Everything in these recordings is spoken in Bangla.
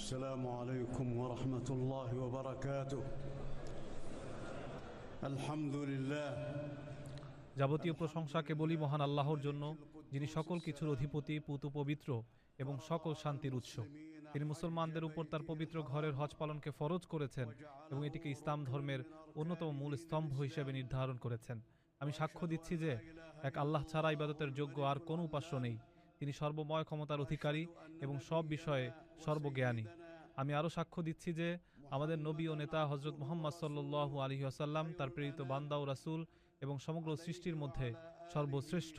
السلام عليكم ورحمة الله وبركاته الحمد لله যাবতীয় প্রশংসা কেবলই মহান আল্লাহর জন্য, যিনি সকল কিছুর অধিপতি, পূত পবিত্র এবং সকল শান্তির উৎস। তিনি মুসলমানদের উপর তার পবিত্র ঘরের হজ পালনকে ফরজ করেছেন এবং এটিকে ইসলাম ধর্মের অন্যতম মূল স্তম্ভ হিসেবে নির্ধারণ করেছেন। আমি সাক্ষ্য দিচ্ছি যে এক আল্লাহ ছাড়া ইবাদতের যোগ্য আর কোনো উপাস্য নেই। তিনি সর্বময় ক্ষমতার অধিকারী এবং সব বিষয়ে সর্বজ্ঞানী। আমি আরও সাক্ষ্য দিচ্ছি যে আমাদের নবী ও নেতা হজরত মুহাম্মদ সাল্লাল্লাহু আলাইহি ওয়াসাল্লাম তার প্রেরিত বান্দা ও রাসূল এবং সমগ্র সৃষ্টির মধ্যে সর্বশ্রেষ্ঠ।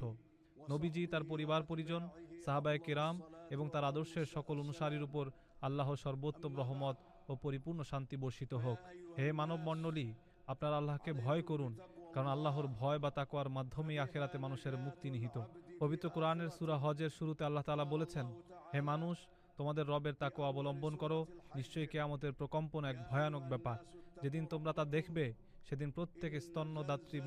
নবীজি, তার পরিবার পরিজন, সাহাবায়ে কেরাম এবং তার আদর্শের সকল অনুসারীর উপর আল্লাহর সর্বোত্তম রহমত ও পরিপূর্ণ শান্তি বর্ষিত হোক। হে মানব মণ্ডলী, আপনারা আল্লাহকে ভয় করুন, কারণ আল্লাহর ভয় বা তাকওয়ার মাধ্যমেই আখিরাতে মানুষের মুক্তি নিহিত। পবিত্র কোরআনের সূরা হজের শুরুতে আল্লাহ তাআলা বলেছেন, হে মানুষ, তোমাদের রবের তাকওয়া অবলম্বন করো, নিশ্চয়ই কিয়ামতের প্রকম্পন এক ভয়ানক ব্যাপার। যেদিন তোমরা তা দেখবে, সেদিন প্রত্যেক স্তন্যদাত্রী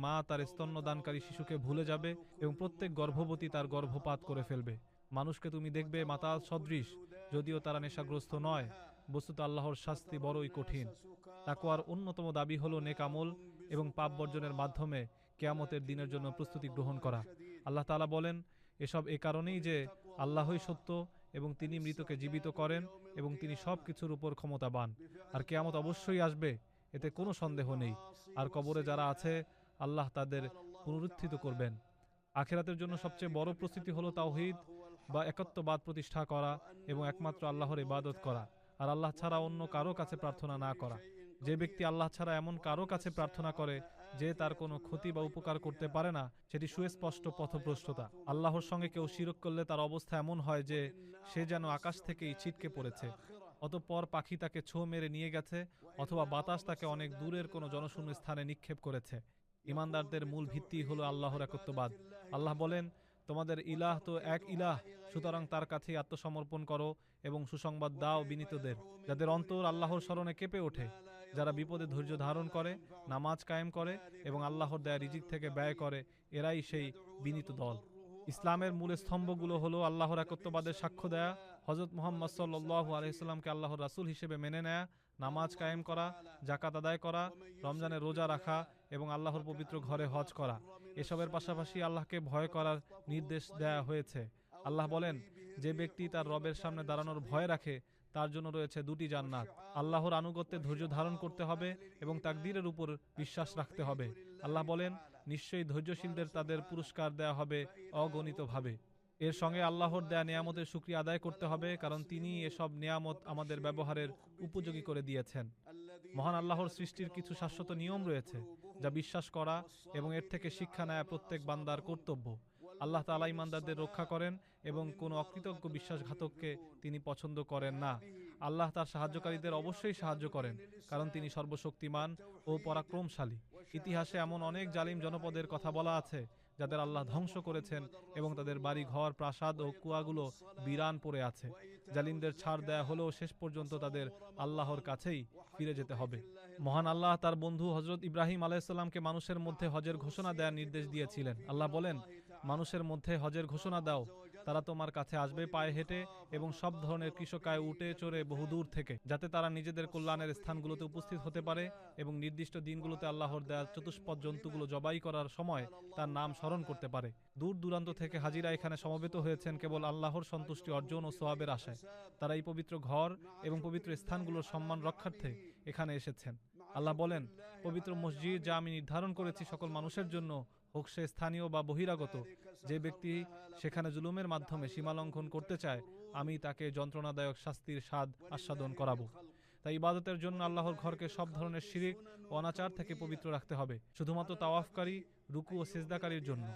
মা তার স্তন্যদানকারী শিশুকে ভুলে যাবে এবং প্রত্যেক গর্ভবতী তার গর্ভপাত করে ফেলবে। মানুষকে তুমি দেখবে মাতাল সদৃশ, যদিও তারা নেশাগ্রস্ত নয়। বস্তুত আল্লাহর শাস্তি বড়ই কঠিন। তাকওয়ার অন্যতম দাবি হলো নেক আমল এবং পাপ বর্জনের মাধ্যমে কিয়ামতের দিনের জন্য প্রস্তুতি গ্রহণ করা। আল্লাহ তাআলা বলেন, এসব এ কারণেই যে আল্লাহই সত্য এবং তিনি মৃতকে জীবিত করেন এবং তিনি সব কিছুর উপর ক্ষমতাবান। আর কিয়ামত অবশ্যই আসবে, এতে কোনো সন্দেহ নেই। আর কবরে যারা আছে, আল্লাহ তাদের পুনরুত্থিত করবেন। আখিরাতের জন্য সবচেয়ে বড় প্রস্তুতি হলো তাওহীদ বা একত্ববাদ প্রতিষ্ঠা করা এবং একমাত্র আল্লাহর ইবাদত করা, আর আল্লাহ ছাড়া অন্য কারো কাছে প্রার্থনা না করা। যে ব্যক্তি আল্লাহ ছাড়া এমন কারো কাছে প্রার্থনা করে যে তার কোনো ক্ষতি বা উপকার করতে পারে না, সেটি সুস্পষ্ট পথভ্রষ্টতা। আল্লাহর সঙ্গে কেউ শিরক করলে তার অবস্থা এমন হয় যে সে যেন আকাশ থেকেই ছিটকে পড়েছে, অতঃপর পাখি তাকে ছোঁ মেরে নিয়ে গেছে, অথবা বাতাস তাকে অনেক দূরের কোনো জনশূন্য স্থানে নিক্ষেপ করেছে। ইমানদারদের মূল ভিত্তি হলো আল্লাহর একত্ববাদ। আল্লাহ বলেন, তোমাদের ইলাহ তো এক ইলাহ, সুতরাং তার কাছেই আত্মসমর্পণ করো এবং সুসংবাদ দাও বিনীতদের, যাদের অন্তর আল্লাহর স্মরণে কেঁপে ওঠে, যারা বিপদে ধৈর্য ধারণ করে, নামাজ কায়েম করে এবং আল্লাহর দেয়া রিজিক থেকে ব্যয় করে, এরাই সেই বিনীত দল। ইসলামের মূল স্তম্ভগুলো হলো আল্লাহর একত্ববাদের সাক্ষ্য দেয়া, হযরত মুহাম্মদ সাল্লাল্লাহু আলাইহি সাল্লামকে আল্লাহর রাসূল হিসেবে মেনে নেয়া, নামাজ কায়েম করা, যাকাত আদায় করা, রমজানের রোজা রাখা এবং আল্লাহর পবিত্র ঘরে হজ করা। এসবের পাশাপাশি আল্লাহকে ভয় করার নির্দেশ দেয়া হয়েছে। আল্লাহ বলেন, যে ব্যক্তি তার রবের সামনে দাঁড়ানোর ভয় রাখে, তার জন্য রয়েছে দুটি জান্নাত। আল্লাহর আনুগত্যে ধৈর্য ধারণ করতে হবে এবং তাকদীরের উপর বিশ্বাস রাখতে হবে। আল্লাহ বলেন, নিশ্চয়ই ধৈর্যশীলদের তাদের পুরস্কার দেয়া হবে অগণিতভাবে। এর সঙ্গে আল্লাহর দেয়া নিয়ামতের শুকরিয়া আদায় করতে হবে, কারণ তিনি এসব নিয়ামত আমাদের ব্যবহারের উপযোগী করে দিয়েছেন। মহান আল্লাহর সৃষ্টির কিছু শাশ্বত নিয়ম রয়েছে, যা বিশ্বাস করা এবং এর থেকে শিক্ষা নেয়া প্রত্যেক বান্দার কর্তব্য। আল্লাহ তাআলা ঈমানদারদের রক্ষা করেন এবং কোনো অকৃতজ্ঞ বিশ্বাসঘাতককে তিনি পছন্দ করেন না। আল্লাহ তার সাহায্যকারীদের অবশ্যই সাহায্য করেন, কারণ তিনি সর্বশক্তিমান ও পরাক্রমশালী। ইতিহাসে এমন অনেক জালিম জনপদের কথা বলা আছে, যাদের আল্লাহ ধ্বংস করেছেন এবং তাদের বাড়ি ঘর, প্রাসাদ ও কুয়াগুলো বিরান পড়ে আছে। জালিমদের ছাড় দেয়া হলেও শেষ পর্যন্ত তাদের আল্লাহর কাছেই ফিরে যেতে হবে। মহান আল্লাহ তার বন্ধু হযরত ইব্রাহিম আলাইহিস সালামকে মানুষের মধ্যে হজের ঘোষণা দেওয়ার নির্দেশ দিয়েছিলেন। আল্লাহ বলেন, মানুষের মধ্যে হজের ঘোষণা দাও, তারা তোমার কাছে আসবে পায়ে হেঁটে এবং সব ধরনের কৃষকায় উটে চড়ে বহুদূর থেকে, যাতে তারা নিজেদের কল্যাণের স্থানগুলোতে উপস্থিত হতে পারে এবং নির্দিষ্ট দিনগুলোতে আল্লাহর দেয়া চতুষ্পদ জন্তুগুলো জবাই করার সময় তার নাম স্মরণ করতে পারে। দূর দূরান্ত থেকে হাজিরা এখানে সমবেত হয়েছেন কেবল আল্লাহর সন্তুষ্টি অর্জন ও সওয়াবের আশায়। তারা এই পবিত্র ঘর এবং পবিত্র স্থানগুলোর সম্মান রক্ষার্থে এখানে এসেছেন। আল্লাহ বলেন, পবিত্র মসজিদ যা আমি নির্ধারণ করেছি সকল মানুষের জন্য, হোক সে স্থানীয় বা বহিরাগত, যে ব্যক্তি সেখানে জুলুমের মাধ্যমে সীমালঙ্ঘন করতে চায়, আমি তাকে যন্ত্রণাদায়ক শাস্তির স্বাদ আস্বাদন করাবো। তাই ইবাদতের জন্য আল্লাহর ঘরকে সব ধরনের শিরিক ও অনাচার থেকে পবিত্র রাখতে হবে, শুধুমাত্র তাওয়াফকারী, রুকু ও সিজদাকারীর জন্য।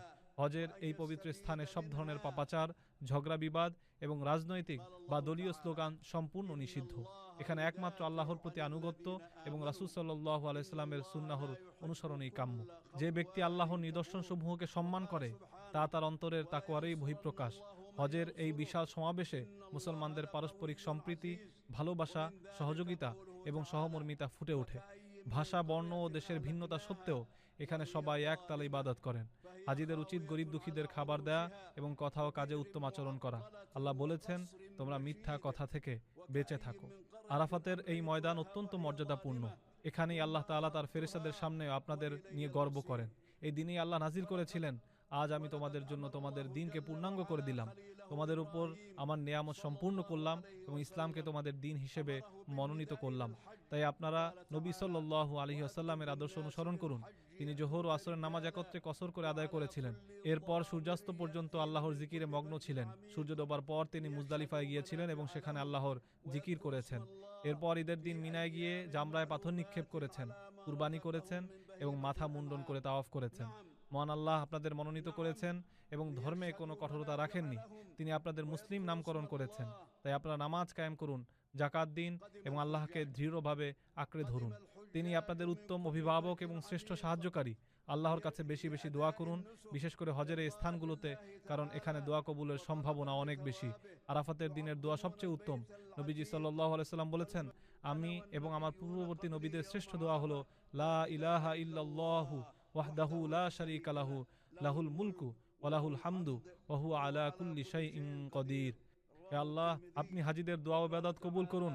হজের এই পবিত্র স্থানে সব ধরনের পাপাচার, ঝগড়া বিবাদ এবং রাজনৈতিক বা দলীয় স্লোগান সম্পূর্ণ নিষিদ্ধ। এখানে একমাত্র আল্লাহর প্রতি আনুগত্য এবং রাসূল সাল্লাল্লাহু আলাইহি সাল্লামের সুন্নাহর অনুসরণই কাম্য। যে ব্যক্তি আল্লাহর নিদর্শনসমূহকে সম্মান করে, তা তার অন্তরের তাকওয়ারই বহিঃপ্রকাশ। হজের এই বিশাল সমাবেশে মুসলমানদের পারস্পরিক সম্প্রীতি, ভালোবাসা, সহযোগিতা এবং সহমর্মিতা ফুটে ওঠে। ভাষা, বর্ণ ও দেশের ভিন্নতা সত্ত্বেও এখানে সবাই এক তালে ইবাদত করেন। হাজিদের উচিত গরিব দুঃখীদের খাবার দেয়া এবং কথা ও কাজে উত্তম আচরণ করা। আল্লাহ বলেছেন, তোমরা মিথ্যা কথা থেকে বেঁচে থাকো। আরাফাতের এই ময়দান অত্যন্ত মর্যাদাপূর্ণ। এখানেই আল্লাহ তাআলা তার ফেরেশতাদের সামনে আপনাদের নিয়ে গর্ব করেন। এই দিনেই আল্লাহ নাজিল করেছিলেন, আজ আমি তোমাদের জন্য তোমাদের দিনকে পূর্ণাঙ্গ করে দিলাম, তোমাদের উপর আমার নেয়ামত সম্পূর্ণ করলাম এবং ইসলামকে তোমাদের দিন হিসেবে মনোনীত করলাম। তাই আপনারা নবী সাল্লাল্লাহু আলাইহি ওয়াসাল্লামের আদর্শ অনুসরণ করুন। তিনি জোহর ও আসরের নামাজ একত্রে কসর করে আদায় করেছিলেন। এরপর সূর্যাস্ত পর্যন্ত আল্লাহর জিকিরে মগ্ন ছিলেন। সূর্য ডোবার পর তিনি মুজদালিফায় গিয়েছিলেন এবং সেখানে আল্লাহর জিকির করেছেন। এরপর ঈদের দিন মিনায় গিয়ে জামরায় পাথর নিক্ষেপ করেছেন, কুরবানি করেছেন এবং মাথা মুন্ডন করে তাওয়াফ করেছেন। মহান আল্লাহ আপনাদের মনোনীত করেছেন এবং ধর্মে কোনো কঠোরতা রাখেননি। তিনি আপনাদের মুসলিম নামকরণ করেছেন। তাই আপনারা নামাজ কায়েম করুন, যাকাত দিন এবং আল্লাহকে দৃঢ়ভাবে আঁকড়ে ধরুন। তিনি আপনাদের উত্তম অভিভাবক এবং শ্রেষ্ঠ সাহায্যকারী। আল্লাহর কাছে বেশি বেশি দোয়া করুন, বিশেষ করে হজের এই স্থানগুলোতে, কারণ এখানে দোয়া কবুলের সম্ভাবনা অনেক বেশি। আরাফাতের দিনের দোয়া সবচেয়ে উত্তম। নবীজি সাল্লাল্লাহু আলাইহি সাল্লাম বলেছেন, আমি এবং আমার পূর্ববর্তী নবীদের শ্রেষ্ঠ দোয়া হলো লা ইলাহা ইল্লাল্লাহু ওয়াহদাহু লা শারীকা লাহু লাহুল মুলকু ওয়া লাহুল হামদু ওয়া হুয়া আলা কুল্লি শাইইন কদির। হে আল্লাহ, আপনি হাজীদের দোয়া ও ইবাদত কবুল করুন,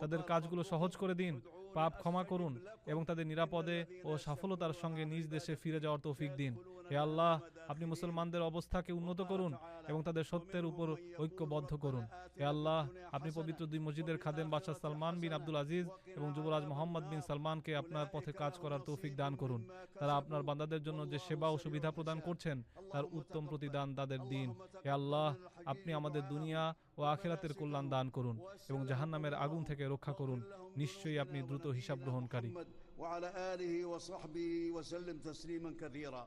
তাদের কাজগুলো সহজ করে দিন, পাপ ক্ষমা করুন এবং তাদের নিরাপদে ও সফলতার সঙ্গে নিজ দেশে ফিরে যাওয়ার তৌফিক দিন। হে আল্লাহ, আপনি মুসলমানদের অবস্থাকে উন্নত করুন এবং তাদের সত্যের উপর ঐক্যবদ্ধ করুন। হে আল্লাহ, আপনি পবিত্র দুই মসজিদের খাদেম বাদশাহ সালমান বিন আব্দুল আজিজ এবং যুবরাজ মোহাম্মদ বিন সালমানকে আপনার পথে কাজ করার তৌফিক দান করুন। তারা আপনার বান্দাদের জন্য যে সেবা ও সুবিধা প্রদান করছেন তার উত্তম প্রতিদান তাদের দিন। হে আল্লাহ, আপনি আমাদের দুনিয়া ও আখিরাতের কল্যাণ দান করুন এবং জাহান্নামের আগুন থেকে রক্ষা করুন। নিশ্চয়ই আপনি দ্রুত হিসাব গ্রহণকারী। وعلى آله وصحبه وسلم تسليما كثيرا.